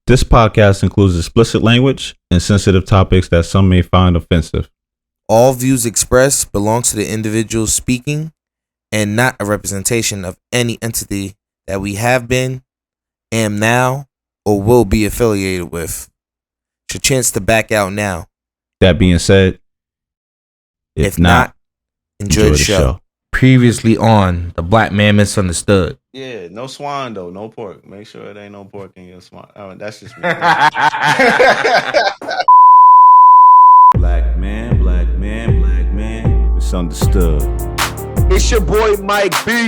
This podcast includes explicit language and sensitive topics that some may find offensive. All views expressed belong to the individual speaking and not a representation of any entity that we have been, am now, or will be affiliated with. It's your chance to back out now. That being said, If not, enjoy the show. Previously on The Black Man Misunderstood. Yeah, no swine though, no pork. Make sure it ain't no pork in your swine. That's just me. Black man, misunderstood. It's your boy Mike B.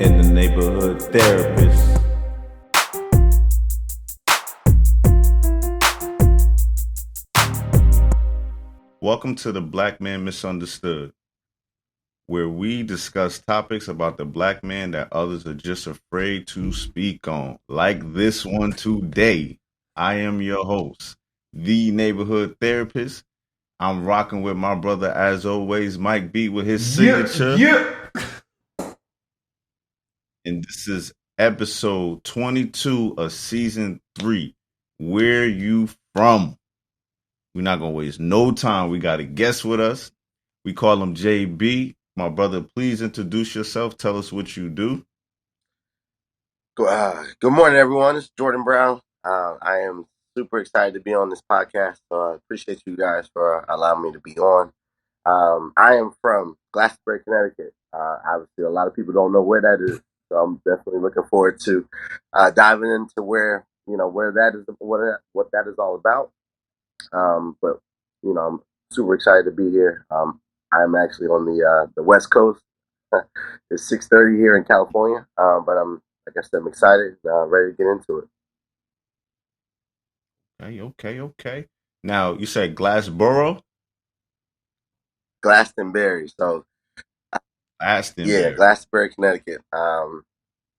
In the neighborhood therapist. Welcome to the Black Man Misunderstood, where we discuss topics about the black man that others are just afraid to speak on. Like this one today. I am your host, the neighborhood therapist. I'm rocking with my brother, as always, Mike B, with his signature. And this is episode 22 of season 3. Where you from? We're not going to waste no time. We got a guest with us. We call him JB. My brother, please introduce yourself. Tell us what you do. Good morning, everyone. It's Jordan Brown. I am super excited to be on this podcast. So I appreciate you guys for allowing me to be on. I am from Glastonbury, Connecticut. Obviously, a lot of people don't know where that is. So I'm definitely looking forward to diving into where that is, what that is all about. But I'm super excited to be here. I'm actually on the West Coast. It's 6:30 here in California, but I'm excited, ready to get into it. Okay. Now, you said Glassboro? Glastonbury. So, Glastonbury. Yeah, Glastonbury, Connecticut.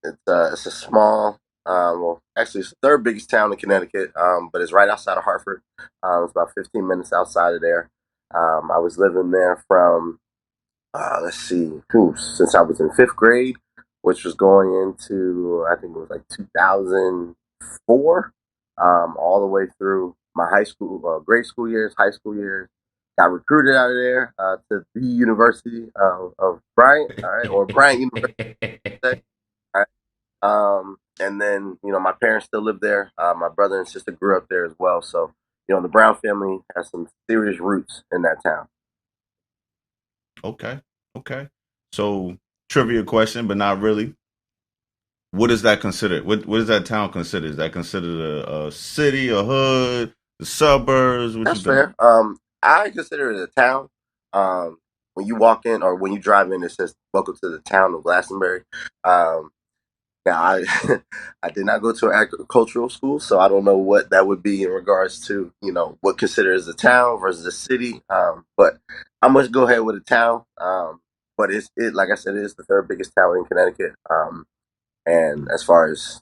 It's a small, actually it's the third biggest town in Connecticut, but it's right outside of Hartford. It's about 15 minutes outside of there. I was living there from, since I was in 5th grade, which was going into, I think it was like 2004, all the way through my high school, grade school years, high school years. Got recruited out of there to the University of Bryant, all right, or Bryant University. All right. And then, my parents still live there. My brother and sister grew up there as well. So, the Brown family has some serious roots in that town. Okay. So, trivia question, but not really. What is that considered? What is that town considered? Is that considered a city, a hood, the suburbs? That's fair. I consider it a town. When you walk in or when you drive in, it says "Welcome to the town of Glastonbury." Now, I I did not go to an agricultural school, so I don't know what that would be in regards to what considered as a town versus a city. But I'm gonna go ahead with a town. But it like I said, it is the third biggest town in Connecticut. And as far as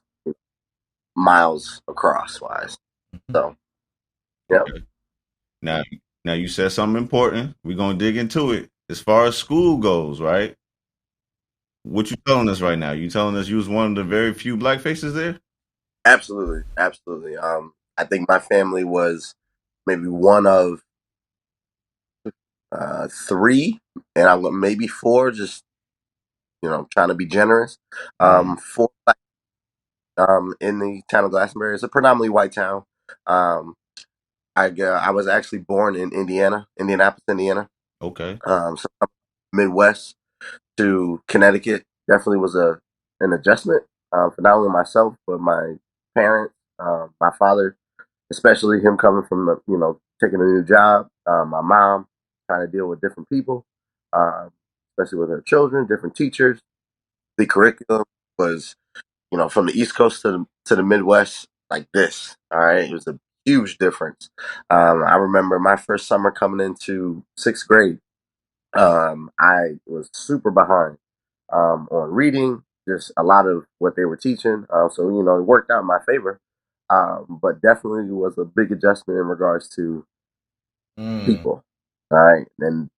miles across wise, so yeah. Okay. Now you said something important. We're gonna dig into it. As far as school goes, right? What you telling us right now? You telling us you was one of the very few black faces there? Absolutely. I think my family was maybe one of 3, and I'm maybe 4. Just trying to be generous. 4 black, in the town of Glastonbury. It's a predominantly white town. I was actually born in Indianapolis, Indiana. Okay. So Midwest to Connecticut definitely was an adjustment for not only myself but my parents, my father, especially him coming from taking a new job. My mom trying to deal with different people, especially with her children, different teachers. The curriculum was from the East Coast to the Midwest like this. All right, it was a huge difference. I remember my first summer coming into 6th grade. I was super behind on reading, just a lot of what they were teaching. So it worked out in my favor. But definitely was a big adjustment in regards to people. All right, and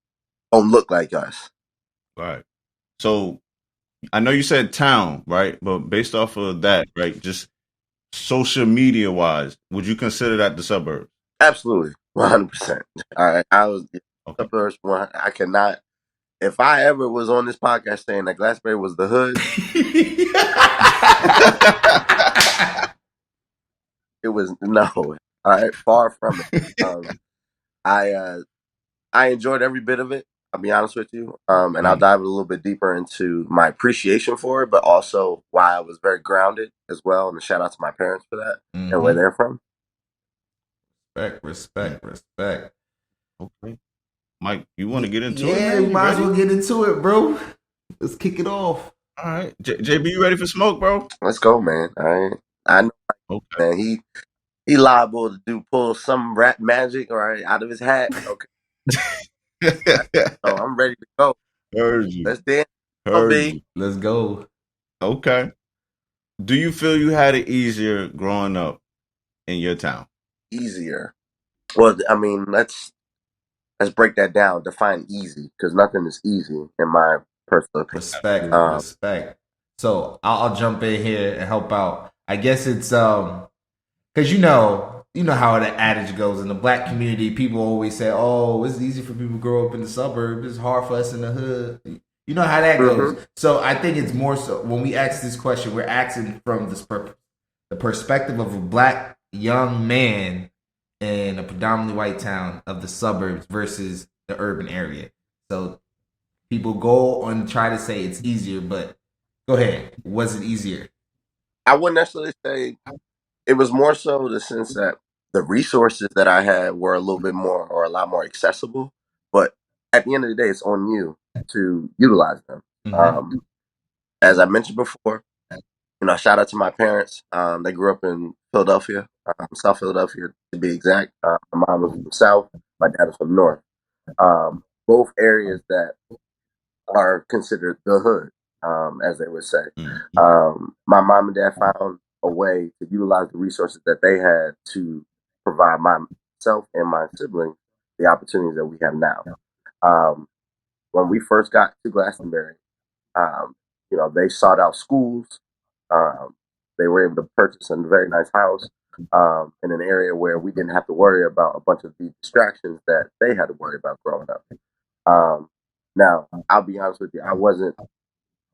don't look like us. Right. So I know you said town, right? But based off of that, right? Just social media wise, would you consider that the suburbs? Absolutely, 100%. All right, I was Okay. suburbs. I cannot. If I ever was on this podcast saying that Glassberry was the hood, it was no. All right, far from it. I I enjoyed every bit of it. I'll be honest with you. And I'll dive a little bit deeper into my appreciation for it, but also why I was very grounded as well. And a shout out to my parents for that and where they're from. Respect. Okay. Mike, you want to get into it? Yeah, Man? we You might as ready? well get into it, bro. Let's kick it off. All right. JB, you ready for smoke, bro? Let's go, man. All right. I know, Okay. man. He liable to pull some rap magic out of his hat. Okay. So I'm ready to go. Heard you. Let's dance. Heard you. Let's go. Okay. Do you feel you had it easier growing up in your town? Easier. Well, I mean, let's break that down. Define easy, because nothing is easy in my personal opinion. Respect. So I'll jump in here and help out. I guess it's because you know how the adage goes in the black community. People always say, "Oh, it's easy for people to grow up in the suburbs. It's hard for us in the hood." You know how that goes. So I think it's more so when we ask this question, we're asking from the perspective of a black young man in a predominantly white town of the suburbs versus the urban area. So people go and try to say it's easier, but go ahead. Was it easier? I wouldn't necessarily say it was more so the sense that the resources that I had were a little bit more or a lot more accessible. But at the end of the day, it's on you to utilize them. As I mentioned before, shout out to my parents. They grew up in Philadelphia, South Philadelphia to be exact. My mom was from South, my dad was from North. Both areas that are considered the hood, as they would say. My mom and dad found a way to utilize the resources that they had to provide myself and my siblings the opportunities that we have now. When we first got to Glastonbury, they sought out schools. Um, they were able to purchase a very nice house in an area where we didn't have to worry about a bunch of the distractions that they had to worry about growing up. Now, I'll be honest with you, I wasn't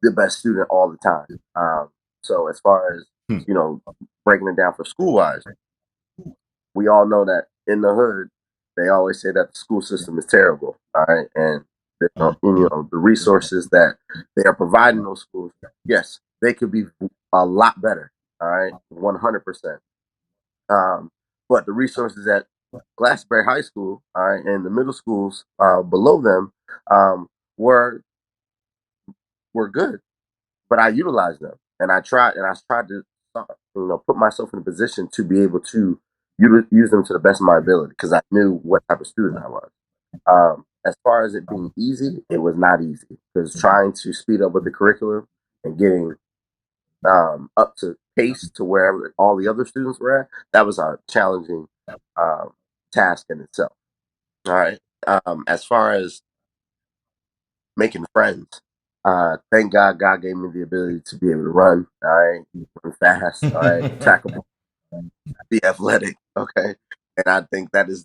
the best student all the time. So as far as, breaking it down for school wise, we all know that in the hood, they always say that the school system is terrible. All right. And, the resources that they are providing those schools, yes, they could be a lot better. All right. 100%. But the resources at Glassberry High School, all right, and the middle schools below them were good, but I utilized them, and I tried to, put myself in a position to be able to use them to the best of my ability because I knew what type of student I was. As far as it being easy, it was not easy because trying to speed up with the curriculum and getting up to pace to wherever all the other students were at, that was a challenging task in itself. All right. As far as making friends, thank God gave me the ability to be able to run. All right. Run fast. All right. Tackle, be athletic. Okay. And I think that is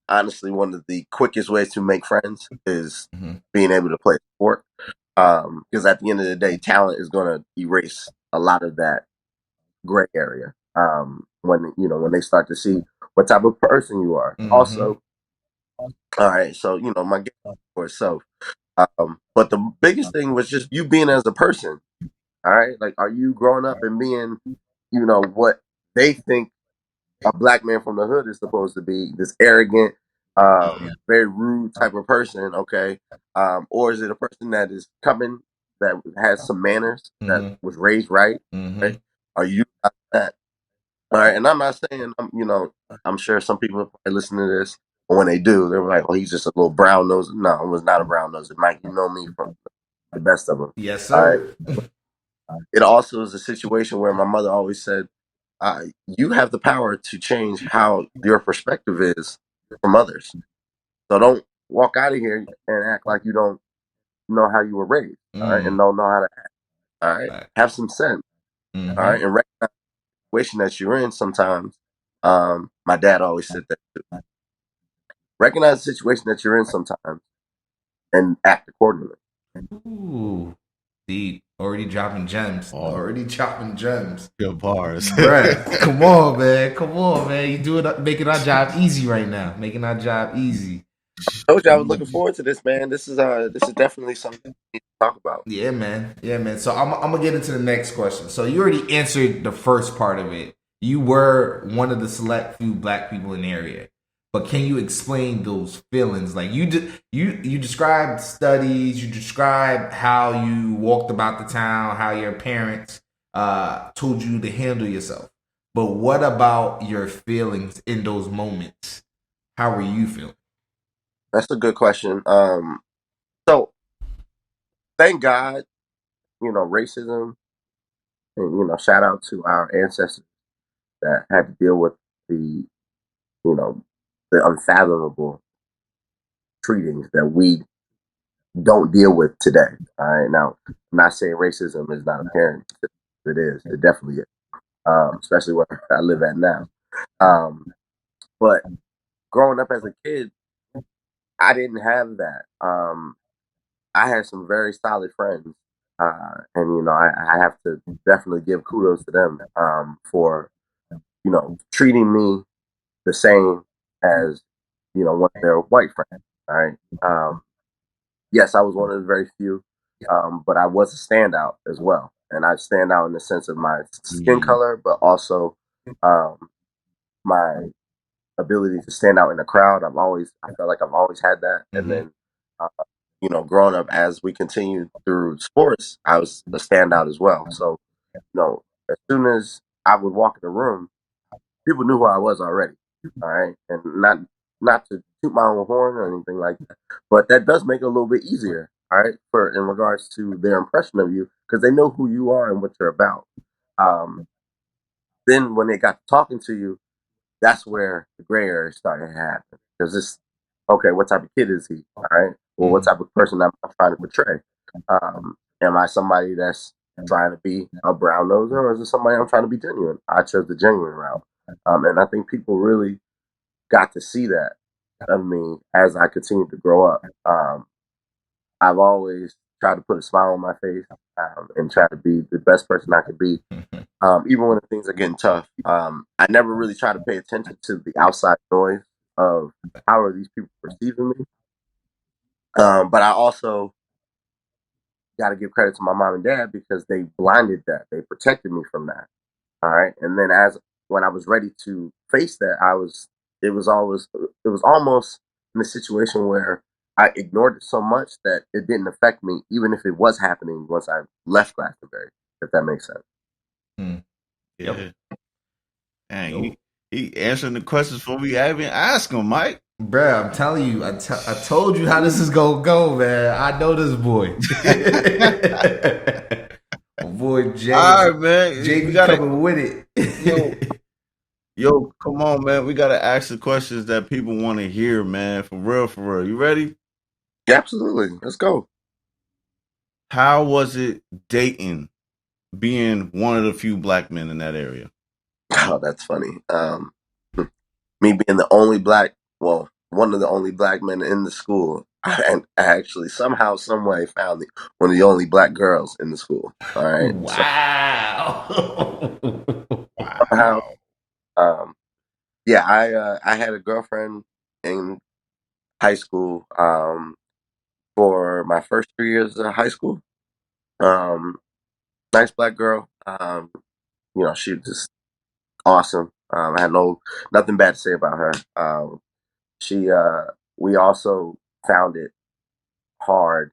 honestly one of the quickest ways to make friends is being able to play sport. Because at the end of the day, talent is going to erase a lot of that gray area. When they start to see what type of person you are. Also, all right. So my game for itself. But the biggest thing was just you being as a person. All right. Like, are you growing up and being, what they think a black man from the hood is supposed to be? This arrogant, very rude type of person. Okay. Or is it a person that is coming that has some manners that was raised right? Right? Are you that? All right. And I'm not saying, I'm sure some people are listening to this. But when they do, they're like, "Oh, he's just a little brown nose." No, I was not a brown nose. Mike, you know me from the best of them. Yes, All sir. right. It also is a situation where my mother always said, "You have the power to change how your perspective is from others. So don't walk out of here and act like you don't know how you were raised, all right, and don't know how to act. All right, have some sense, all right, and recognize situation that you're in sometimes, my dad always said that too. Recognize the situation that you're in sometimes and act accordingly. Ooh, deep. Already dropping gems. Oh. Already chopping gems. Good bars. Bruh, come on, man. Come on, man. You do it, making our job easy right now. Making our job easy. Told you I was looking forward to this, man. This is definitely something we need to talk about. Yeah, man. Yeah, man. So I'm gonna get into the next question. So you already answered the first part of it. You were one of the select few black people in the area, but can you explain those feelings? Like you described studies, you described how you walked about the town, how your parents told you to handle yourself. But what about your feelings in those moments? How were you feeling? That's a good question. So thank God, racism, and shout out to our ancestors that had to deal with the you know the unfathomable treatings that we don't deal with today. All right, now I'm not saying racism is not apparent. It is. It definitely is. Especially where I live at now. But growing up as a kid, I didn't have that. I had some very solid friends, and I have to definitely give kudos to them for treating me the same as one of their white friends. All right. Yes, I was one of the very few, but I was a standout as well, and I stand out in the sense of my skin color, but also um, my ability to stand out in the crowd. I felt like I've always had that. And then, uh, growing up as we continued through sports, I was a standout as well. So, as soon as I would walk in the room, people knew who I was already. All right, and not to toot my own horn or anything like that, but that does make it a little bit easier. All right, for in regards to their impression of you, because they know who you are and what you're about. Um, then when they got to talking to you, that's where the gray area started to happen. Because it's okay, what type of kid is he? All right. Well, what type of person am I trying to portray? Am I somebody that's trying to be a brown noser, or is it somebody I'm trying to be genuine? I chose the genuine route. And I think people really got to see that of me as I continued to grow up. I've always tried to put a smile on my face and try to be the best person I could be, even when things are getting tough. I never really try to pay attention to the outside noise of how are these people perceiving me. But I also got to give credit to my mom and dad because they blinded that. They protected me from that. All right. And then when I was ready to face that, it was almost in a situation where I ignored it so much that it didn't affect me, even if it was happening once I left Glastonbury, if that makes sense. Yeah. Yep. Dang, he answering the questions before we even ask him, Mike. Bruh, I'm telling you, I told you how this is gonna go, man. I know this boy. My boy Jay. All right, man. Jay We be gotta, coming with it. yo, come on, man. We gotta ask the questions that people want to hear, man. For real, for real. You ready? Yeah, absolutely. Let's go. How was it dating, being one of the few black men in that area? Oh, that's funny. Me being the only one of the only black men in the school, and I actually somehow, some way found one of the only black girls in the school. All right. So Wow. somehow, Wow. um, yeah, I had a girlfriend in high school for my first 3 years of high school. Um, nice black girl. She was just awesome. I had nothing bad to say about her. She we also found it hard,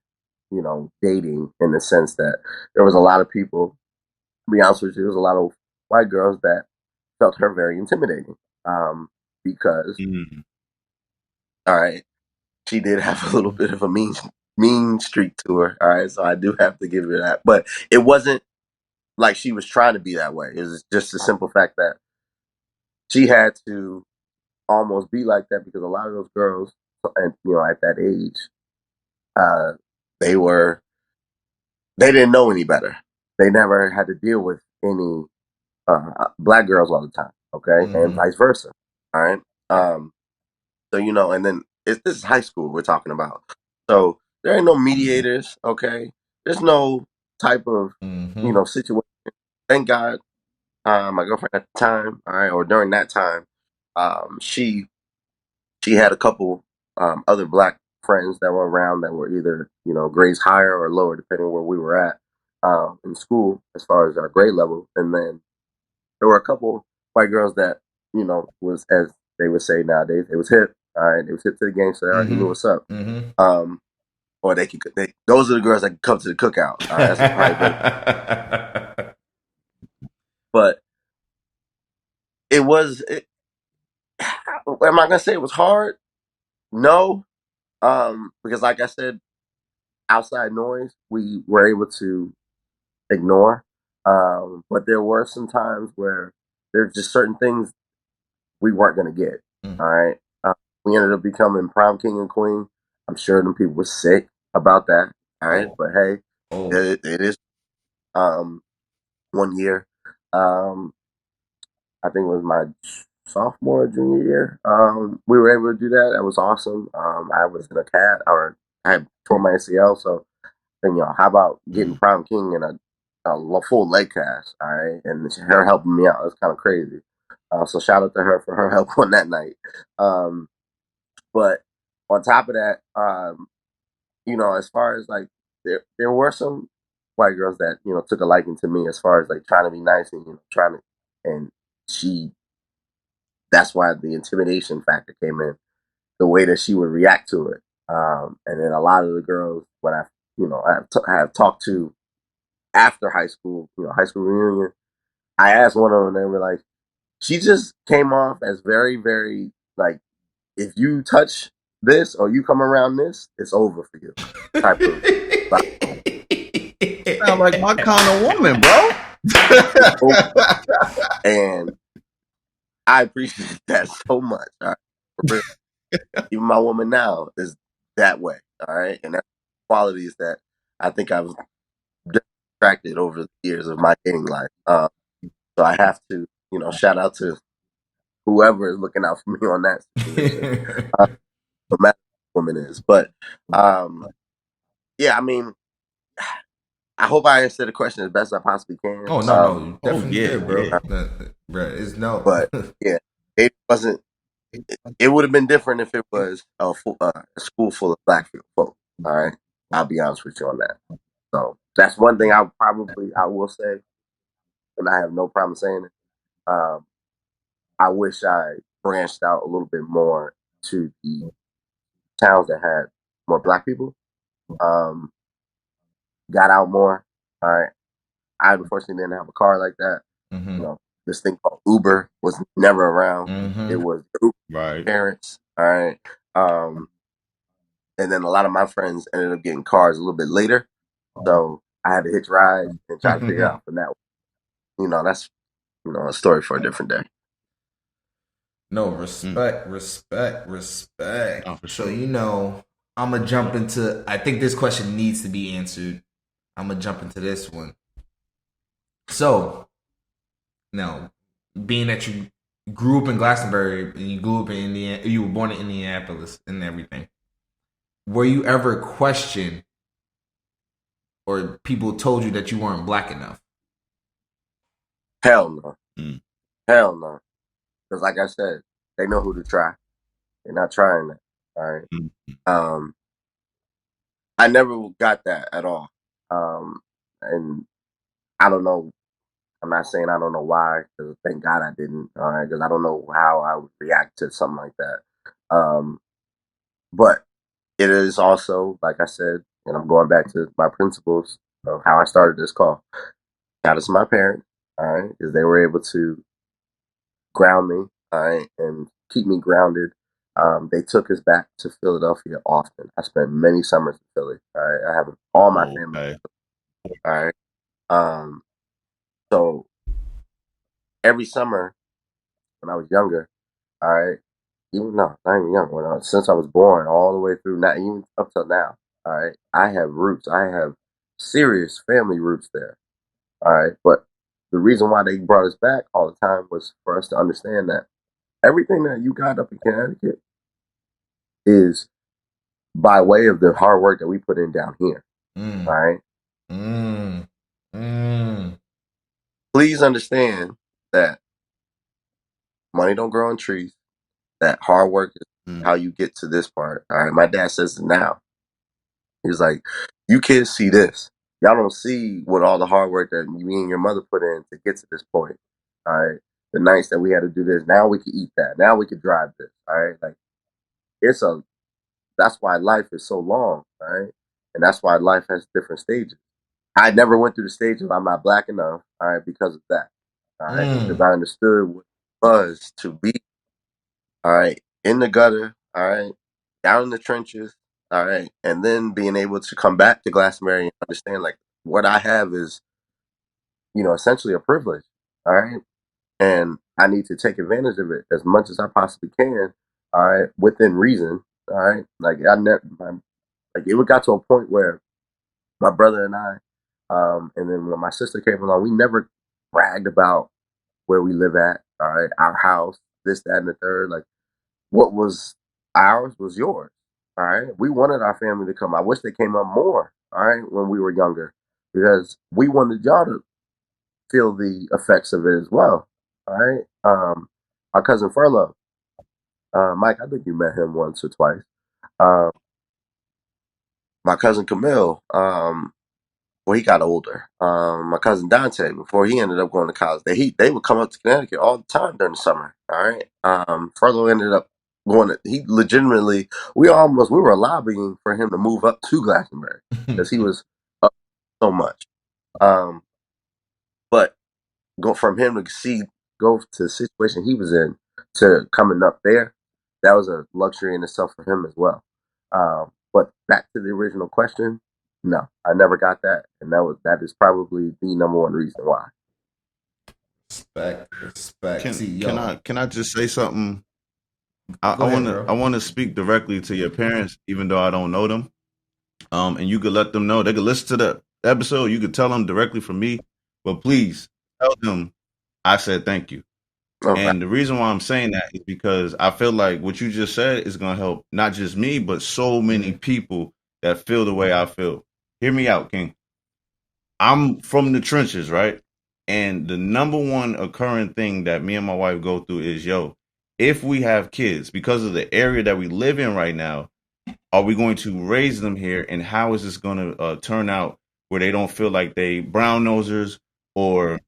dating in the sense that there was a lot of people. To be honest with you, there was a lot of white girls that felt her very intimidating. Because Mm. all right, she did have a little bit of a mean streak to her. All right, so I do have to give her that. But it wasn't like she was trying to be that way. It was just the simple fact that she had to almost be like that because a lot of those girls, and at that age, uh, they were they didn't know any better. They never had to deal with any black girls all the time, okay, and vice versa. All right. So and then this is high school we're talking about. So there ain't no mediators, okay. There's no type of situation. Thank God, my girlfriend at the time, all right, or during that time, she had a couple other black friends that were around that were either grades higher or lower depending on where we were at in school as far as our grade level, and then there were a couple white girls that was, as they would say nowadays, it was hip. All right, it was hip to the game, so they already knew what's up. Or those are the girls that could come to the cookout. All right, that's probably better. But it was. Am I gonna say it was hard? No, because like I said, outside noise we were able to ignore. But there were some times where there's just certain things we weren't going to get. All right. We ended up becoming prom king and queen. I'm sure them people were sick about that. All right. But hey, it is. 1 year. I think it was my sophomore, junior year. We were able to do that. That was awesome. I was in a cat, or I had tore my ACL. So, then, how about getting prom king in a full leg cast? All right. And her helping me out. That's kind of crazy. So shout out to her for her help on that night. But on top of that, as far as like there were some white girls that took a liking to me as far as like trying to be nice and trying to, and that's why the intimidation factor came in, the way that she would react to it. And then a lot of the girls when I have talked to after high school, high school reunion, I asked one of them, they were like, she just came off as very, very like, if you touch this or you come around this, it's over for you. Type of Sound like my kind of woman, bro. And I appreciate that so much. All right? Even my woman now is that way. All right. And that's qualities that I think I've attracted over the years of my dating life. So I have to, shout out to whoever is looking out for me on that situation. No matter who the woman is. But yeah, I mean, I hope I answered the question as best I possibly can. Oh no, definitely did, bro. Yeah. Bro, it's no. But yeah, it wasn't. It would have been different if it was a school full of black folk. All right, I'll be honest with you on that. So that's one thing I will say, and I have no problem saying it. I wish I branched out a little bit more to the towns that had more black people. Got out more. All right. I unfortunately didn't have a car like that. This thing called Uber was never around. It was Uber parents. All right. And then a lot of my friends ended up getting cars a little bit later. So I had to hitch rides and try to figure out from that. That's a story for a different day. No, respect. Oh, for So sure. I'm gonna jump into. I think this question needs to be answered. I'm gonna jump into this one. So, now, being that you grew up in Glastonbury and you grew up in Indiana, you were born in Indianapolis and everything. Were you ever questioned, or people told you that you weren't black enough? Hell no. Hell no. Because like I said, they know who to try. They're not trying that. All right. I never got that at all. And I don't know. I'm not saying I don't know why, because thank God I didn't. All right, because I don't know how I would react to something like that. But it is also, like I said, and I'm going back to my principles of how I started this call. Shout out to my parents, all right, because they were able to ground me, all right, and keep me grounded. They took us back to Philadelphia often. I spent many summers in Philly. All right, I have all my family. All right. So every summer when I was younger, all right, even no, not even young, since I was born all the way through, not even up till now, all right, I have roots. I have serious family roots there. All right, but the reason why they brought us back all the time was for us to understand that everything that you got up in Connecticut is by way of the hard work that we put in down here. Mm. All right. Please understand that money don't grow on trees. That hard work is how you get to this part. All right. My dad says it now. He's like, you kids see this. Y'all don't see what all the hard work that me and your mother put in to get to this point. All right. The nights that we had to do this. Now we can eat that. Now we can drive this. All right. Like that's why life is so long. All right. And that's why life has different stages. I never went through the stage of I'm not black enough. All right. Because of that. All right. Because I understood what it was to be. All right. In the gutter. All right. Down in the trenches. All right. And then being able to come back to Glastonbury and understand like what I have is, essentially a privilege. All right. And I need to take advantage of it as much as I possibly can. All right. Within reason. All right. Like it got to a point where my brother and I, and then when my sister came along, we never bragged about where we live at. All right. Our house, this, that, and the third. Like what was ours was yours. All right. We wanted our family to come. I wish they came up more. All right. When we were younger, because we wanted y'all to feel the effects of it as well. All right. Our cousin Furlough, Mike, I think you met him once or twice. My cousin Camille, before he got older. My cousin Dante, before he ended up going to college, they would come up to Connecticut all the time during the summer. All right. Furlough ended up he legitimately, we were lobbying for him to move up to Glastonbury because he was up so much. But go from him to go to the situation he was in to coming up there, that was a luxury in itself for him as well. But back to the original question, no, I never got that, and that is probably the number one reason why. Respect. Can I just say something? I want to speak directly to your parents, even though I don't know them. And you could let them know. They could listen to the episode. You could tell them directly from me, but please tell them I said thank you. Okay. And the reason why I'm saying that is because I feel like what you just said is going to help not just me, but so many people that feel the way I feel. Hear me out, King. I'm from the trenches, right? And the number one occurring thing that me and my wife go through is, if we have kids, because of the area that we live in right now, are we going to raise them here? And how is this going to turn out where they don't feel like they brown nosers or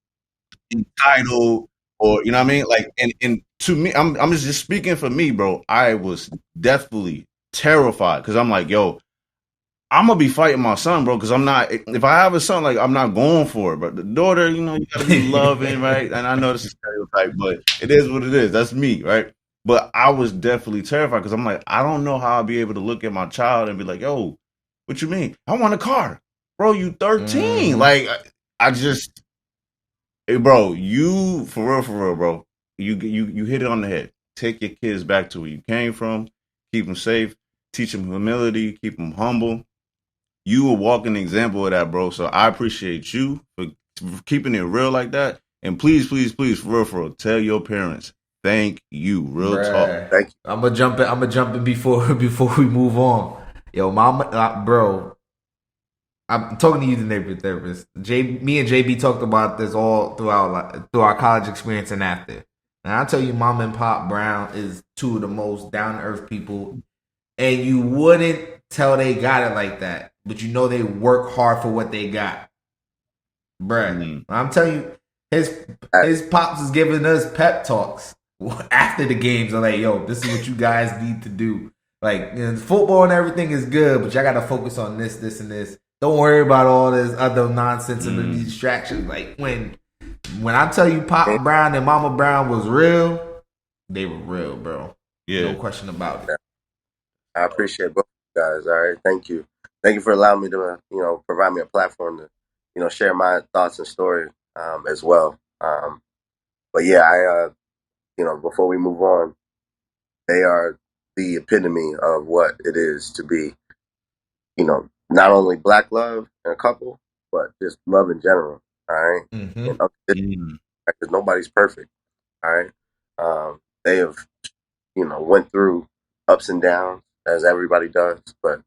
entitled, or, you know what I mean? Like, and to me, I'm just speaking for me, bro. I was definitely terrified because I'm like, I'm gonna be fighting my son, bro, because I'm not. If I have a son, like I'm not going for it. But the daughter, you gotta be loving, right? And I know this is stereotype, but it is what it is. That's me, right? But I was definitely terrified because I'm like, I don't know how I'll be able to look at my child and be like, what you mean? I want a car, bro. You 13? Like, I just, hey, bro, you for real, bro. You hit it on the head. Take your kids back to where you came from. Keep them safe. Teach them humility. Keep them humble. You a walking example of that, bro. So I appreciate you for keeping it real like that. And please, for real, tell your parents, thank you. Real talk. Thank you. I'm gonna jump in before we move on. Yo, mama, bro. I'm talking to you, the neighborhood therapist. Me and JB talked about this all through our college experience and after. And I tell you, Mom and Pop Brown is two of the most down to earth people, and you wouldn't tell they got it like that. But they work hard for what they got. Bruh. I'm telling you, his pops is giving us pep talks after the games. They're like, this is what you guys need to do. Like, football and everything is good, but y'all got to focus on this, and this. Don't worry about all this other nonsense and the distractions. Like, when I tell you Pop Brown and Mama Brown was real, they were real, bro. Yeah. No question about it. I appreciate both of you guys. All right. Thank you. Thank you for allowing me to, provide me a platform to, share my thoughts and story as well. But yeah, before we move on, they are the epitome of what it is to be, not only black love in a couple, but just love in general. All right, Mm-hmm. and because nobody's perfect. All right, they have went through ups and downs as everybody does, but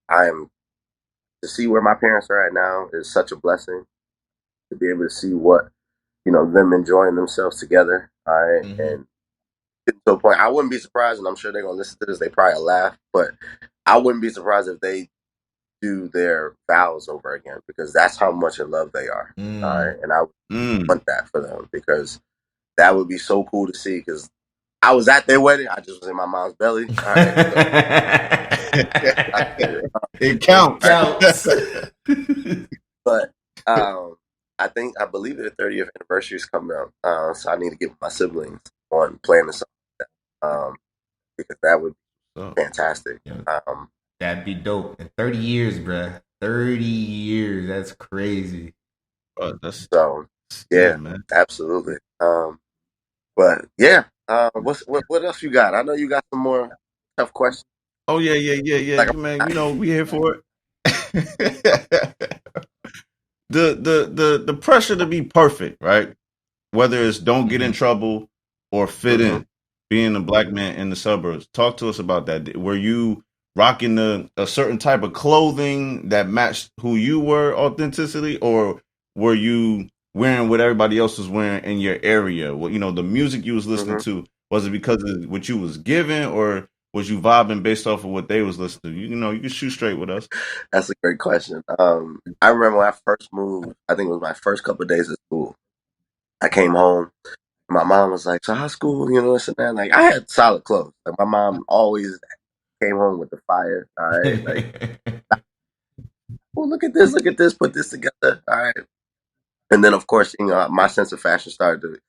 I am to see where my parents are at now is such a blessing to be able to see what them enjoying themselves together. All right, Mm-hmm. and getting to a point, I wouldn't be surprised, and I'm sure they're gonna listen to this. They probably laugh, but I wouldn't be surprised if they do their vows over again because that's how much in love they are. All right, and I want that for them because that would be so cool to see. Because I was at their wedding, I just was in my mom's belly. All right, so It It counts. counts. but I think I believe their 30th anniversary is coming up, so I need to get with my siblings on planning something because that would be So, fantastic. Yeah, Um, that'd be dope. In 30 years, bruh. 30 years. That's crazy. that's so yeah, yeah, man. absolutely. But yeah, what else you got? I know you got some more tough questions. Oh yeah, Like, man. You know we here for it. The pressure to be perfect, right? Whether it's don't get in Mm-hmm. trouble or fit mm-hmm, in, being a black man in the suburbs. Talk to us about that. Were you rocking a certain type of clothing that matched who you were authentically, or were you wearing what everybody else was wearing in your area? What the music you was listening mm-hmm. to, was it because of what you was given, or was you vibing based off of what they was listening to? You can shoot straight with us. That's a great question. I remember when I first moved. I think it was my first couple of days of school. I came home. My mom was like, "So how's school?" This and that. Like I had solid clothes. Like my mom always came home with the fire. All right, like, well, look at this, put this together. All right, and then of course, my sense of fashion started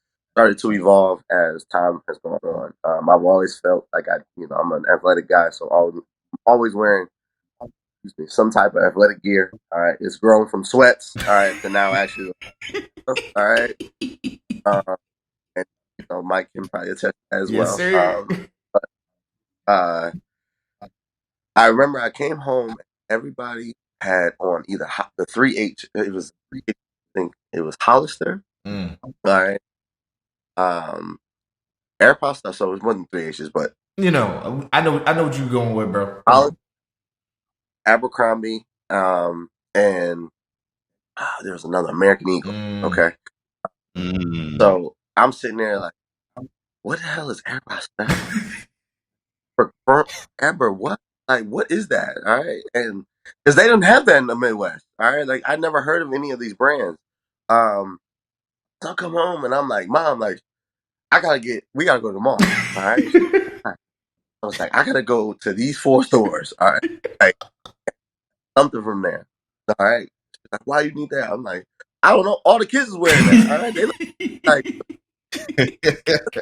to evolve as time has gone on. I've always felt like I'm an athletic guy, so I'm always wearing excuse me, some type of athletic gear. All right, it's grown from sweats. All right, to now actually. All right, uh, and Mike can probably attest to that as Yes, well. sir. Uh, I remember I came home. Everybody had on either the 3H. I think it was Hollister. Mm. All right. AirPod stuff. So it wasn't 3H's, but I know what you're going with, bro. Come Hollister, on. Abercrombie, and there was another American Eagle. Mm. Okay. Mm. So I'm sitting there like, what the hell is AirPod stuff? For Amber, what? Like, what is that? All right, and because they didn't have that in the Midwest. All right, like I never heard of any of these brands. Um, so I come home and I'm like, Mom, like we gotta go to the mall. All right, I was like, I gotta go to these 4 stores. All right, like something from there. All right, she's like, why you need that? I'm like, I don't know. All the kids is wearing that. All right, they look like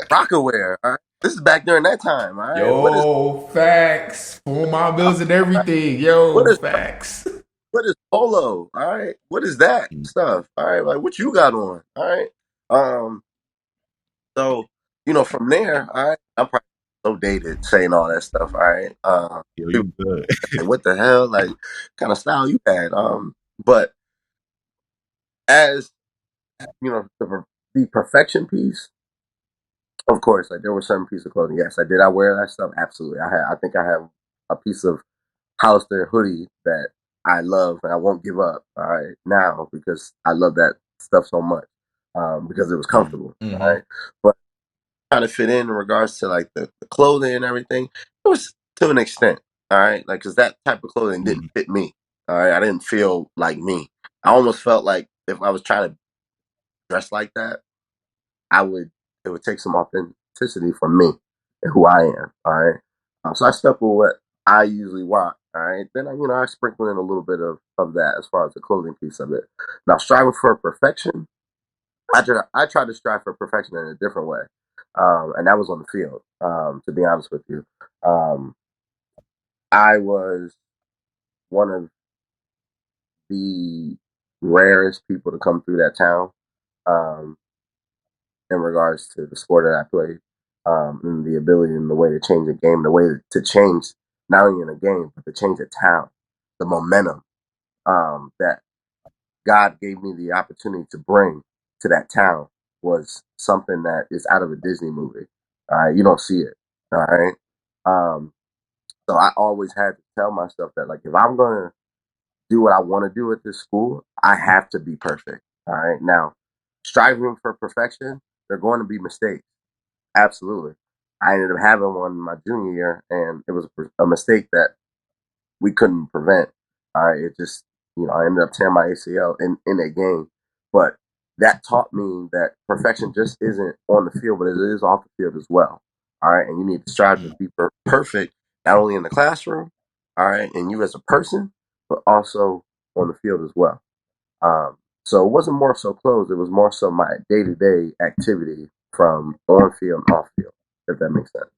rocker wear. All right, this is back during that time. All right, Yo, facts. Phone my bills and uh, everything. what Yo, is facts. what is polo? All right. What is that stuff? All right. Like what you got on? All right. Um, so, from there, all right, I'm probably so dated saying all that stuff. All right. Yo, People you good? like, what the hell? Like kind of style you had. But as the perfection piece, of course, like there were certain pieces of clothing. Yes, I did. I wear that stuff. Absolutely. I think I have a piece of Hollister hoodie that I love and I won't give up. All right, now because I love that stuff so much because it was comfortable. All Mm-hmm. right, but trying to fit in regards to like the clothing and everything, it was to an extent. All right, like because that type of clothing didn't fit me. All right, I didn't feel like me. I almost felt like if I was trying to dress like that, I would it would take some authenticity from me and who I am. All right. So I stuck with what I usually rock. All right. Then I sprinkle in a little bit of that as far as the clothing piece of it. Now striving for perfection, I try to strive for perfection in a different way. And that was on the field, to be honest with you. I was one of the rarest people to come through that town. Um, in regards to the sport that I played, and the ability and the way to change a game, the way to change not only in a game but to change a town, the momentum that God gave me the opportunity to bring to that town was something that is out of a Disney movie. All right, you don't see it. All right, so I always had to tell myself that, like, if I'm gonna do what I want to do at this school, I have to be perfect. All right, now striving for perfection, there are going to be mistakes. Absolutely. I ended up having one in my junior year, and it was a mistake that we couldn't prevent. It just, I ended up tearing my ACL in a game. But that taught me that perfection just isn't on the field, but it is off the field as well. All right. And you need to strive to be perfect, not only in the classroom, all right, and you as a person, but also on the field as well. So it wasn't more so closed, it was more so my day to day activity from on field and off field, if that makes sense.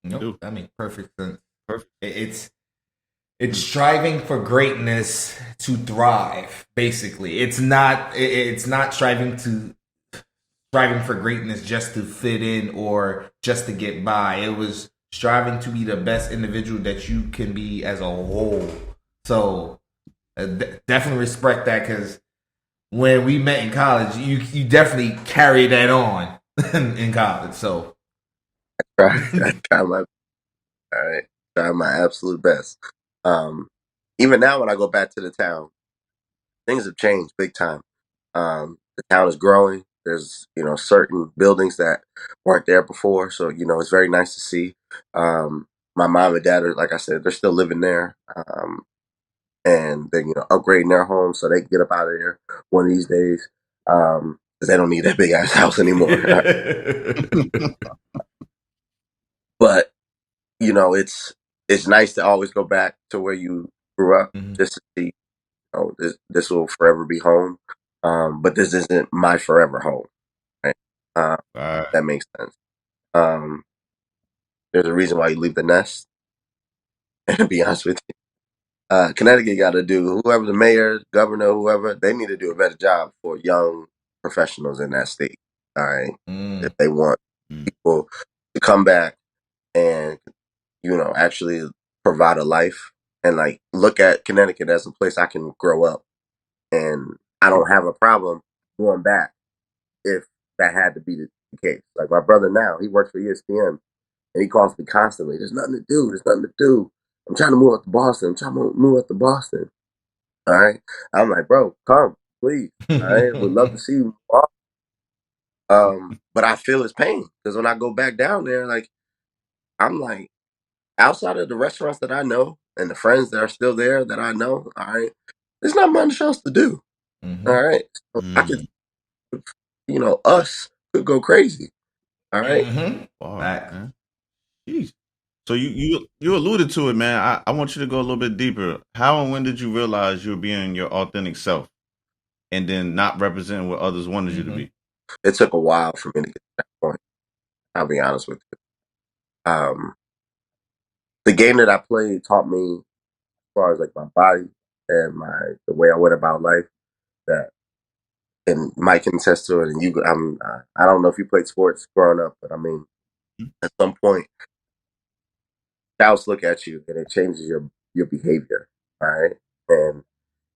Nope, that makes perfect sense. Perfect. It's striving for greatness to thrive. Basically, it's not striving for greatness just to fit in or just to get by. It was striving to be the best individual that you can be as a whole. So definitely respect that, because when we met in college, you definitely carried that on in college. So I try my all right, try my absolute best. Even now, when I go back to the town, things have changed big time. The town is growing. There's certain buildings that weren't there before, so it's very nice to see. My mom and dad are, like I said, they're still living there, and they're upgrading their home so they can get up out of there one of these days, because they don't need that big ass house anymore. But it's nice to always go back to where you grew up, just to see. This will forever be home, but this isn't my forever home. Right? That makes sense. There's a reason why you leave the nest. And to be honest with you, Connecticut got to do, whoever the mayor, governor, whoever, they need to do a better job for young professionals in that state. All right, if they want people to come back and actually provide a life, and like look at Connecticut as a place I can grow up, and I don't have a problem going back if that had to be the case. Like my brother now, he works for ESPN, and he calls me constantly. There's nothing to do. There's nothing to do. I'm trying to move up to Boston. I'm trying to move up to Boston. All right. I'm like, bro, come, please. All right. Would love to see you. But I feel his pain, because when I go back down there, like, I'm like, outside of the restaurants that I know and the friends that are still there that I know, all right, there's not much else to do. All right. So I could, us could go crazy. All right. Wow, jeez. So you alluded to it, man. I want you to go a little bit deeper. How and when did you realize you were being your authentic self and then not representing what others wanted you to be? It took a while for me to get to that point. I'll be honest with you. The game that I played taught me, as far as like my body and the way I went about life, that, and Mike can attest to it. And I don't know if you played sports growing up, but I mean, at some point, scouts look at you and it changes your behavior. All right, and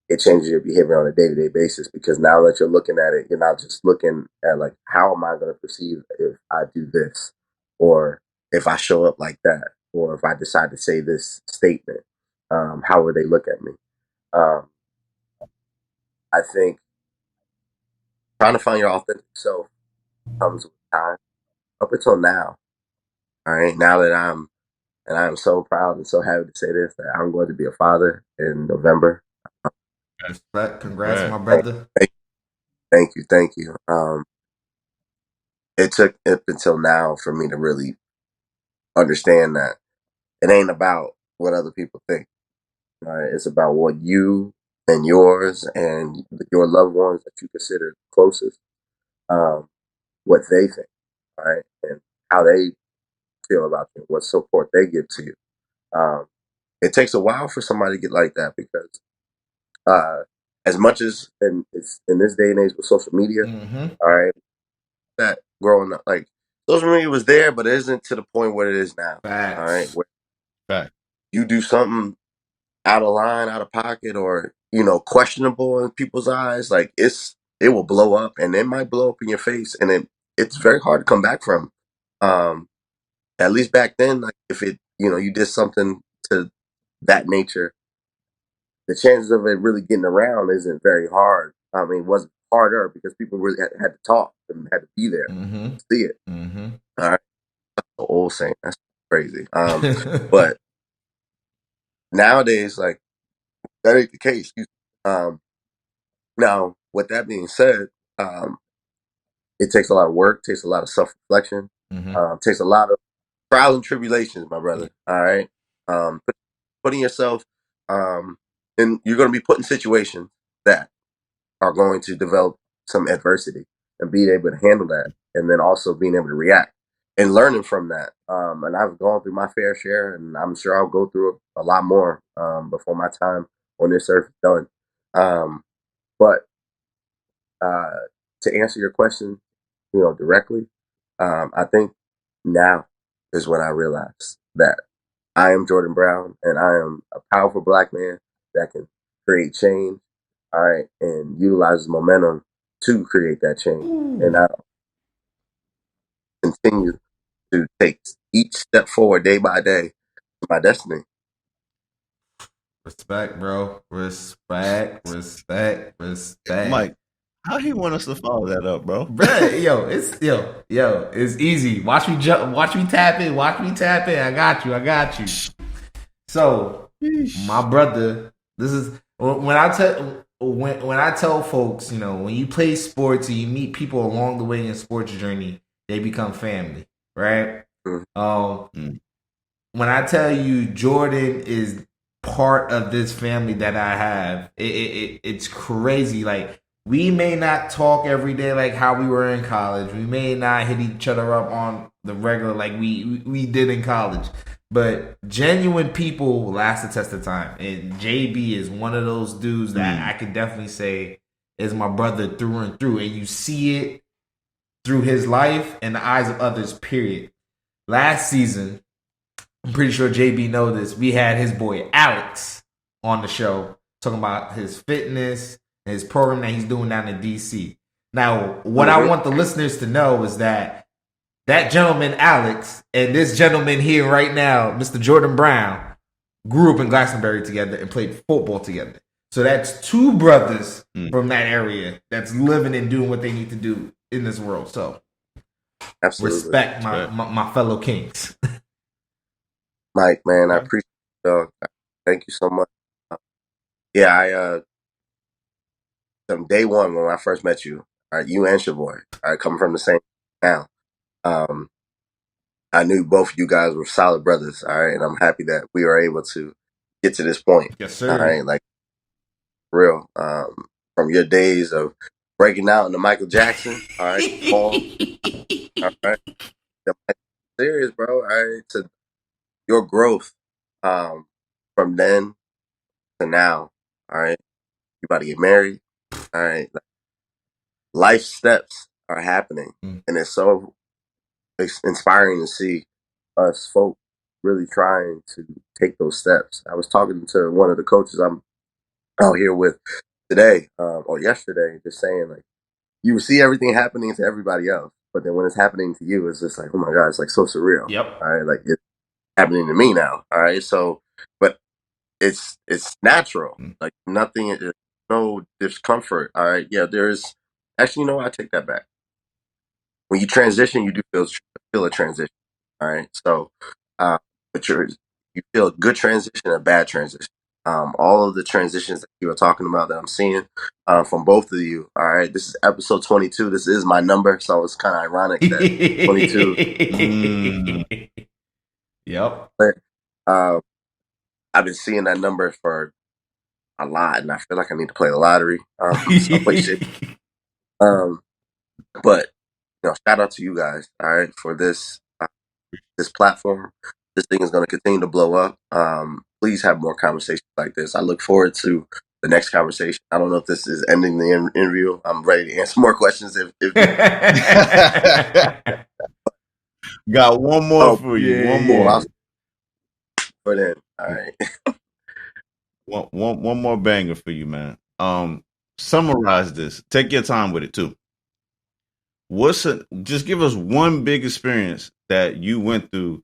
it changes your behavior on a day to day basis, because now that you're looking at it, you're not just looking at like, how am I going to perceive if I do this, or if I show up like that, or if I decide to say this statement, how would they look at me? Um, I think trying to find your authentic self comes with time. Up until now, all right, now that I am so proud and so happy to say this, that I'm going to be a father in November. Congrats, my brother. Thank you, thank you. It took up until now for me to really understand that it ain't about what other people think. Right? It's about what you and yours and your loved ones that you consider closest, what they think, right, and how they feel about you, what support they give to you. It takes a while for somebody to get like that, because as much as it's in this day and age with social media, all right, that growing up, like, social media was there, but it isn't to the point where it is now. Facts. All right, where Fact. you do something out of line, out of pocket, or questionable in people's eyes, like it will blow up, and it might blow up in your face, and it's very hard to come back from. At least back then, like if you did something to that nature, the chances of it really getting around isn't very hard. I mean, it wasn't harder because people really had to talk and had to be there to see it. All right, the old saying, that's crazy. But nowadays, like that ain't the case. Now, with that being said, it takes a lot of work, takes a lot of self reflection, takes a lot of trials and tribulations, my brother. All right, putting yourself, and you're going to be put in situations that are going to develop some adversity, and being able to handle that, and then also being able to react and learning from that. And I've gone through my fair share, and I'm sure I'll go through a lot more before my time on this earth is done. But to answer your question, directly, I think now is when I realized that I am Jordan Brown, and I am a powerful black man that can create change, all right, and utilizes momentum to create that change. And I continue to take each step forward day by day to my destiny. Respect, bro. Respect. Mike, how he want us to follow that up, bro? It's easy. Watch me tap in. I got you. So, my brother, this is when I tell folks, when you play sports and you meet people along the way in your sports journey, they become family, right? When I tell you Jordan is part of this family that I have, it's crazy. Like, we may not talk every day like how we were in college. We may not hit each other up on the regular like we did in college. But genuine people last the test of time. And JB is one of those dudes that I could definitely say is my brother through and through. And you see it through his life and the eyes of others, period. Last season, I'm pretty sure JB knows this, we had his boy Alex on the show talking about his fitness and his program that he's doing down in DC. Now, what I want the listeners to know is that gentleman Alex and this gentleman here right now, Mr. Jordan Brown, grew up in Glastonbury together and played football together. So that's two brothers from that area that's living and doing what they need to do in this world. So absolutely respect my fellow kings. Mike, man, I appreciate it. Thank you so much. From day one when I first met you, all right, you and your boy, all right, coming from the same town. I knew both of you guys were solid brothers, all right, and I'm happy that we were able to get to this point. Yes, sir. All right, like real. From your days of breaking out into Michael Jackson, all right, Paul, all right, serious, bro, all right, to your growth, from then to now, all right, you about to get married, all right, life steps are happening, and it's so inspiring to see us folk really trying to take those steps. I was talking to one of the coaches I'm out here with today, or yesterday, just saying, like, you see everything happening to everybody else, but then when it's happening to you, it's just like, oh my God, it's like so surreal. Yep. All right, like it's happening to me now. All right, so, but it's natural. Like nothing, no discomfort. All right, yeah, there's actually, I take that back. When you transition, you do feel a transition. All right, so, but you feel a good transition and a bad transition. All of the transitions that you were talking about that I'm seeing from both of you. All right, this is episode 22. This is my number, so it's kind of ironic that 22. Yep. But I've been seeing that number for a lot, and I feel like I need to play the lottery. But shout out to you guys. All right, for this platform. This thing is going to continue to blow up. Please have more conversations like this. I look forward to the next conversation. I don't know if this is ending the interview. I'm ready to answer more questions. If Got one more for you. One more. Put in. All right. one more banger for you, man. Summarize this. Take your time with it too. Just give us one big experience that you went through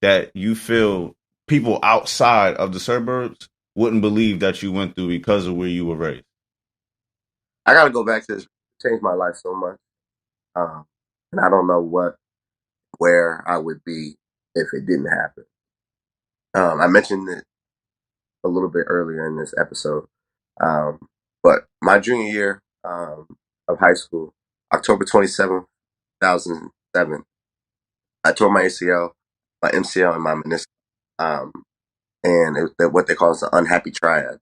that you feel people outside of the suburbs wouldn't believe that you went through because of where you were raised. I got to go back to this. It changed my life so much. And I don't know where I would be if it didn't happen. I mentioned it a little bit earlier in this episode. But my junior year of high school, October 27th, 2007, I tore my ACL, my MCL, and my meniscus. Um, and what they call is the unhappy triad.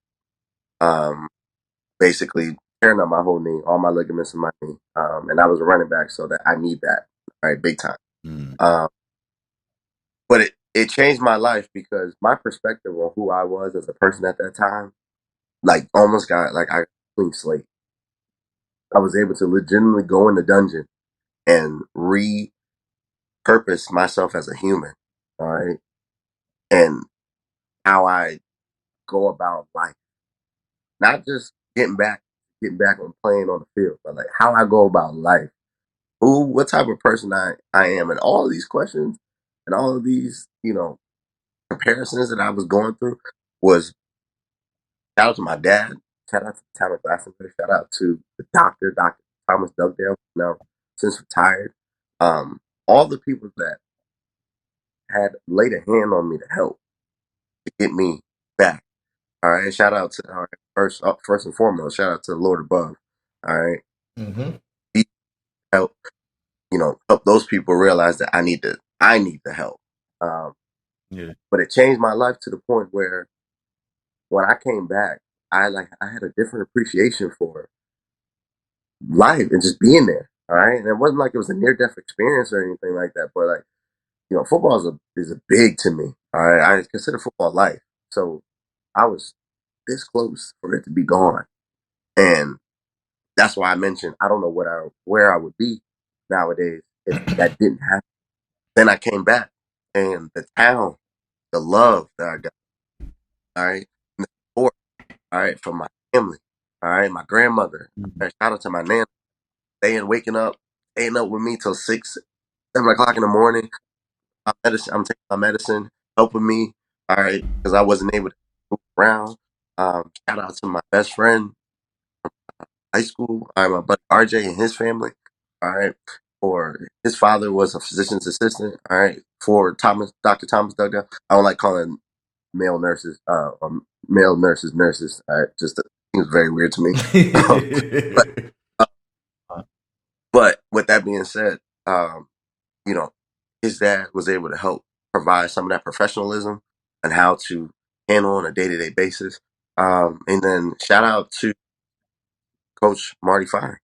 Um, Basically, tearing up my whole knee, all my ligaments in my knee. And I was a running back, so that I need that, right, big time. Um, but it changed my life because my perspective on who I was as a person at that time, like almost got like I clean slate. I was able to legitimately go in the dungeon and repurpose myself as a human. All right. And how I go about life. Not just getting back on playing on the field, but like how I go about life. What type of person I am, and all of these questions and all of these, comparisons that I was going through was shout out to my dad, shout out to Thomas Glassenberg, shout out to the Dr. Thomas Dugdale, now since retired. All the people that had laid a hand on me to help to get me back. All right, shout out to first and foremost, shout out to the Lord above. All right, he helped help those people realize that I need the help. Yeah. But it changed my life to the point where when I came back, I had a different appreciation for life and just being there. All right, and it wasn't like it was a near death experience or anything like that. But like football is a big to me. All right, I consider football life. So I was this close for it to be gone, and that's why I mentioned I don't know where I would be nowadays if that didn't happen. Then I came back, and the town, the love that I got, all right, and the support, all right, from my family, all right, my grandmother. All right, shout out to my nan, staying up with me till 6, 7 o'clock in the morning. I'm taking my medicine, helping me, all right, because I wasn't able to move around. Shout out to my best friend high school. All right, my buddy RJ and his family. All right, for his father was a physician's assistant. All right, for Dr. Thomas Dugdale. I don't like calling male nurses, male nurses. All right, just seems very weird to me. but uh, but with that being said, you know, his dad was able to help provide some of that professionalism and how to handle on a day to day basis. And then shout out to Coach Marty Fine.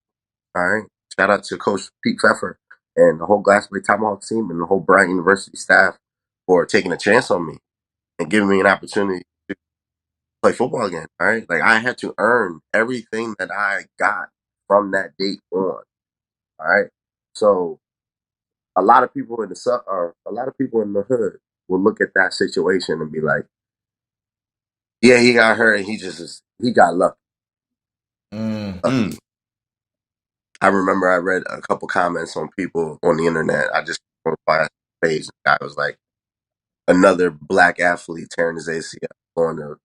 All right. Shout out to Coach Pete Pfeffer and the whole Glassway Tomahawk team and the whole Bryant University staff for taking a chance on me and giving me an opportunity to play football again. All right. Like I had to earn everything that I got from that date on. All right. So a lot of people in the or a lot of people in the hood will look at that situation and be like, yeah, he got hurt and he got lucky. Lucky. I remember I read a couple comments on people on the internet. I just went by a page and the guy was like, another black athlete tearing his ACL, going to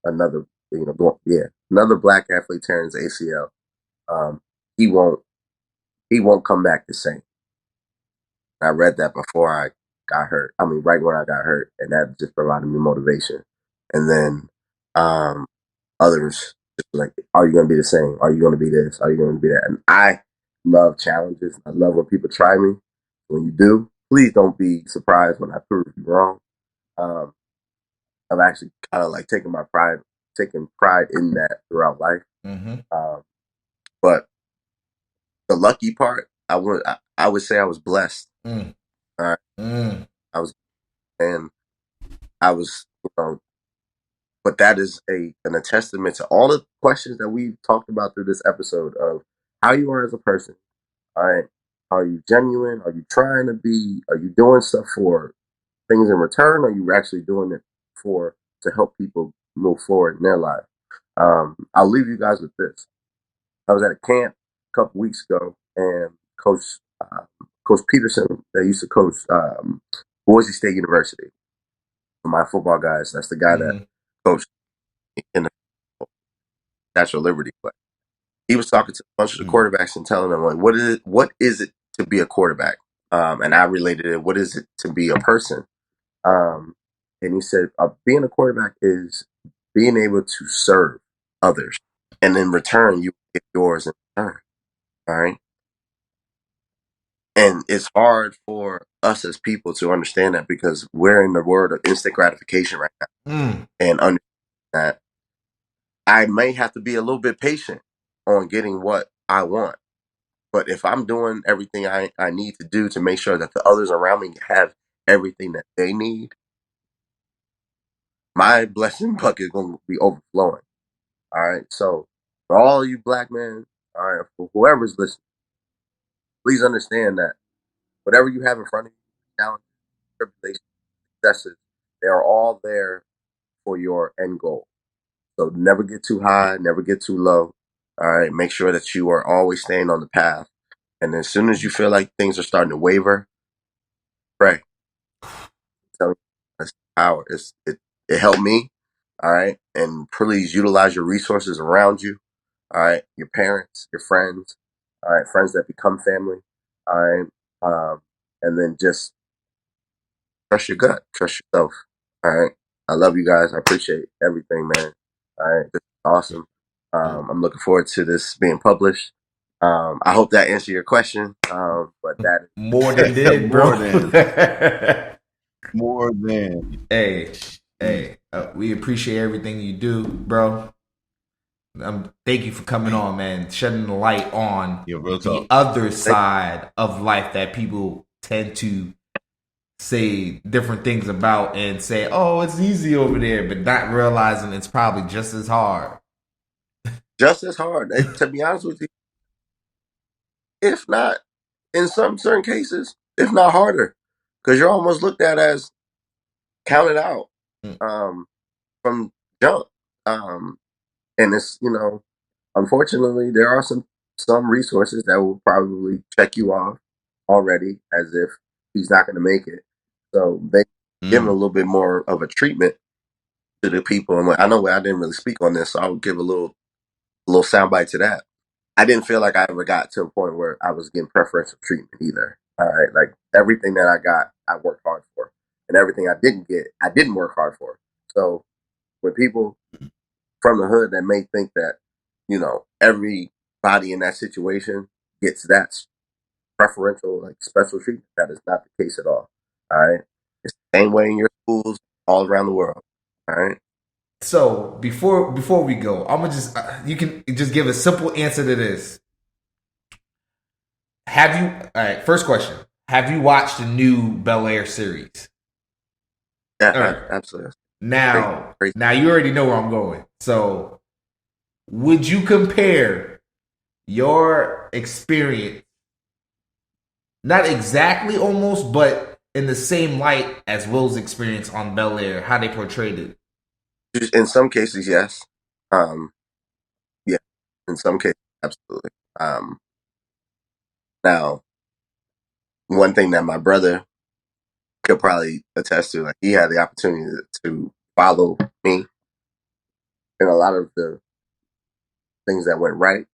another, another black athlete tearing his ACL. Um, he won't come back the same. I read that before I got hurt. I mean, right when I got hurt, and that just provided me motivation. And then others just like, "Are you going to be the same? Are you going to be this? Are you going to be that?" And I love challenges. I love when people try me. When you do, please don't be surprised when I prove you wrong. Um, I've actually kind of like taken pride in that throughout life. But the lucky part, I would say I was blessed. All right, I was, and I was, but that is a testament to all the questions that we've talked about through this episode of how you are as a person. All right, are you genuine? Are you trying to be? Are you doing stuff for things in return? Or are you actually doing it to help people move forward in their life. I'll leave you guys with this. I was at a camp a couple weeks ago, and Coach Peterson, that used to coach Boise State University, for my football guys, that's the guy that coached in the Statue of Liberty play. He was talking to a bunch of the quarterbacks and telling them, like, what is it to be a quarterback? And I related it, what is it to be a person? And he said, being a quarterback is being able to serve others, and in return, you get yours in return. All right. And it's hard for us as people to understand that, because we're in the world of instant gratification right now. And understand that I may have to be a little bit patient on getting what I want. But if I'm doing everything I need to do to make sure that the others around me have everything that they need, my blessing bucket is going to be overflowing. All right. So for all you black men, all right, for whoever's listening, please understand that whatever you have in front of you, challenges, tribulations, successes, they are all there for your end goal. So never get too high, never get too low. All right. Make sure that you are always staying on the path. And as soon as you feel like things are starting to waver, pray. Tell me that's power. It helped me. All right. And please utilize your resources around you. All right. Your parents, your friends, all right, friends that become family. All right. And then just trust your gut, trust yourself. All right. I love you guys. I appreciate everything, man. All right. This is awesome. I'm looking forward to this being published. I hope that answered your question. But that more than did, bro. More than. Hey, we appreciate everything you do, bro. Thank you for coming on, man. Shedding the light on the other side of life that people tend to say different things about and say, "Oh, it's easy over there," but not realizing it's probably just as hard. Just as hard, to be honest with you. If not, in some certain cases, if not harder, because you're almost looked at as counted out from jump. And it's, unfortunately, there are some resources that will probably check you off already as if he's not going to make it. So they give him a little bit more of a treatment to the people. And I know I didn't really speak on this, so I would give a little soundbite to that. I didn't feel like I ever got to a point where I was getting preferential treatment either. All right. Like everything that I got, I worked hard for. And everything I didn't get, I didn't work hard for. So when people from the hood that may think that, everybody in that situation gets that preferential, like special treatment, that is not the case at all. All right. It's the same way in your schools all around the world. All right. So before we go, I'm gonna just you can just give a simple answer to this. Have you? All right. First question: have you watched the new Bel Air series? Yeah, right. Absolutely. Now you already know where I'm going. So, would you compare your experience, not exactly almost, but in the same light as Will's experience on Bel Air, how they portrayed it? In some cases, yes. Yeah. In some cases, absolutely. Now, one thing that my brother could probably attest to, like he had the opportunity to follow me in a lot of the things that went right,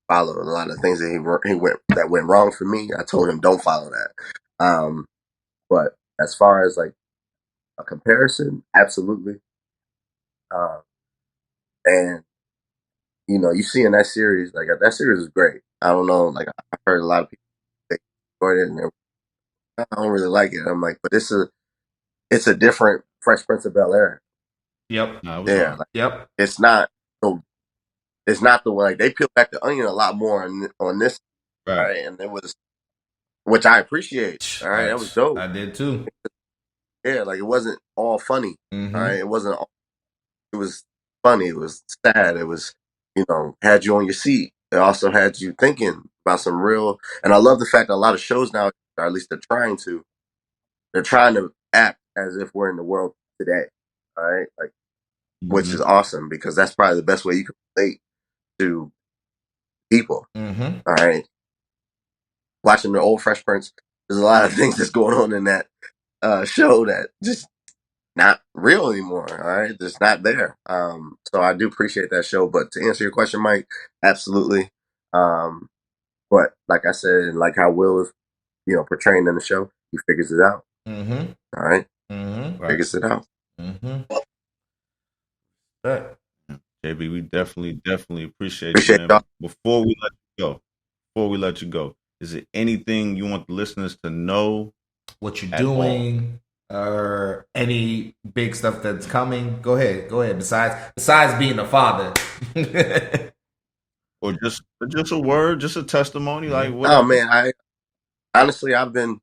follow a lot of things that went wrong for me. I told him don't follow that. But as far as like a comparison, absolutely. And you see in that series, like that series is great. I don't know, like I've heard a lot of people they enjoyed it, and I don't really like it. I'm like, but it's a different Fresh Prince of Bel Air. Yep. Yeah. Yep. It's not the one, like they peeled back the onion a lot more on this. Right. And it was, which I appreciate. All right. That was dope. I did too. Yeah. Like it wasn't all funny. Mm-hmm. All right. It wasn't it was funny. It was sad. It was, had you on your seat. It also had you thinking about some real, and I love the fact that a lot of shows now, or at least they're trying to act as if we're in the world today. All right. Like which is awesome because that's probably the best way you can relate to people. Mm-hmm. All right. Watching the old Fresh Prince, there's a lot of things that's going on in that show that just not real anymore. All right. Just not there. So I do appreciate that show. But to answer your question, Mike, absolutely. But like I said, and like how Will is, portraying in the show, he figures it out. Mm-hmm. All right. Mm-hmm. Figures it out. Mm-hmm. But JB, we definitely appreciate Appreciate you, man. y'all. Before we let you go, is there anything you want the listeners to know? what you're At doing, or any big stuff that's coming? Go ahead. Besides being a father. Or just a word, just a testimony, like Oh whatever. man, I've been,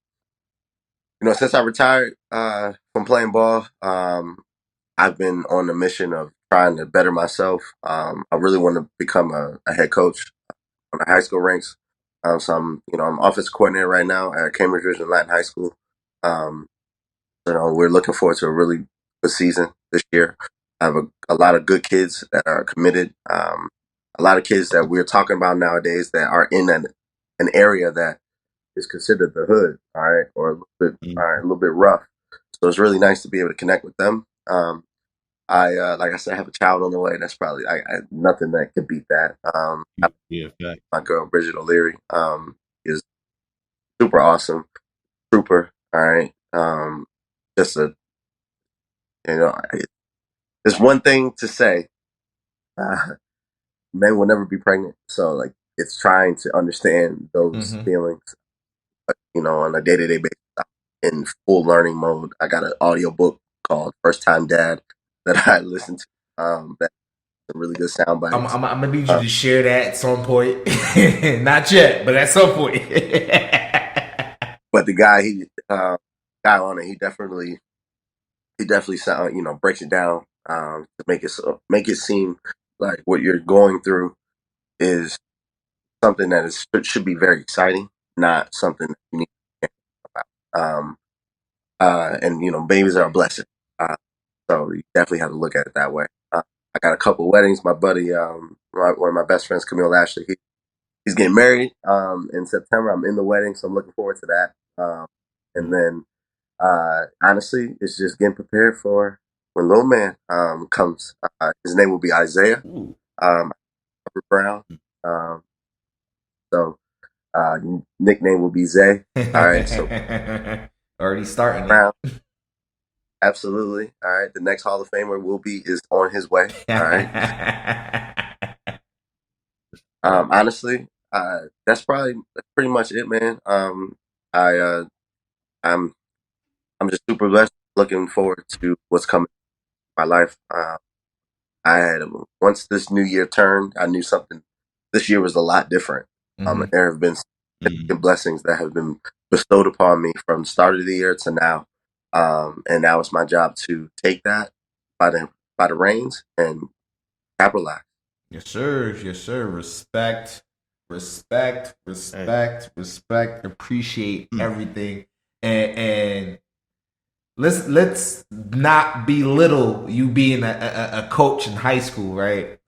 since I retired from playing ball, I've been on a mission of trying to better myself. I really want to become a head coach on the high school ranks. So I'm office coordinator right now at Cambridge Ridge and Latin High School. We're looking forward to a really good season this year. I have a lot of good kids that are committed. A lot of kids that we're talking about nowadays that are in an area that is considered the hood, all right, or a little bit rough. So it's really nice to be able to connect with them. Like I said, I have a child on the way. That's probably nothing that could beat that. Yeah, fact. My girl Bridget O'Leary is super awesome, trooper. All right, just there's one thing to say: men will never be pregnant. So like, it's trying to understand those feelings. But, on a day-to-day basis, I'm in full learning mode. I got an audio book called First Time Dad that I listen to. That's a really good sound bites. I'm gonna need you to share that at some point. Not yet, but at some point. But the guy guy on it, he definitely sound, breaks it down to make it seem like what you're going through is something that should be very exciting, not something that you need to care about. And babies are a blessing. So you definitely have to look at it that way. I got a couple weddings. My buddy, one of my best friends, Camille Ashley, he's getting married in September. I'm in the wedding, so I'm looking forward to that. And then, honestly, it's just getting prepared for when little man comes. His name will be Isaiah Brown. So nickname will be Zay. All right, so already starting Brown. Absolutely. All right. The next Hall of Famer is on his way. All right. Honestly, that's pretty much it, man. I'm just super blessed. Looking forward to what's coming in my life. Once this new year turned, I knew something. This year was a lot different. And there have been significant blessings that have been bestowed upon me from the start of the year to now. And now it's my job to take that by the reins and capitalize. Yes, sir. Yes, sir. Respect. Appreciate everything, and let's not belittle you being a coach in high school, right?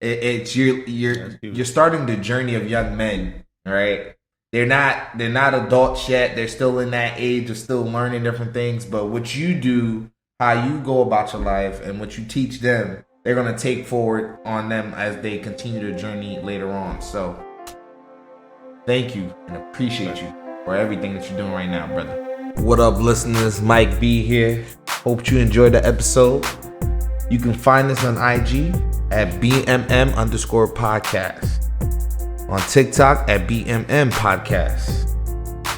It's you're starting the journey of young men, right? They're not adults yet. They're still in that age of still learning different things. But what you do, how you go about your life, and what you teach them, they're gonna take forward on them as they continue their journey later on. So, thank you and appreciate you for everything that you're doing right now, brother. What up, listeners? Mike B here. Hope you enjoyed the episode. You can find us on IG at BMM_podcast. On TikTok at BMM Podcast.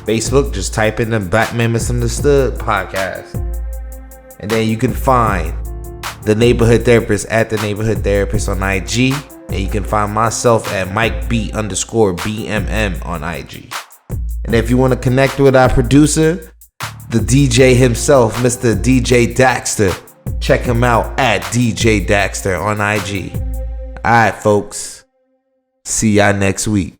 Facebook, just type in the Black Man Misunderstood Podcast. And then you can find the Neighborhood Therapist at the Neighborhood Therapist on IG. And you can find myself at MikeB_BMM on IG. And if you want to connect with our producer, the DJ himself, Mr. DJ Daxter, check him out at DJ Daxter on IG. Alright, folks. See y'all next week.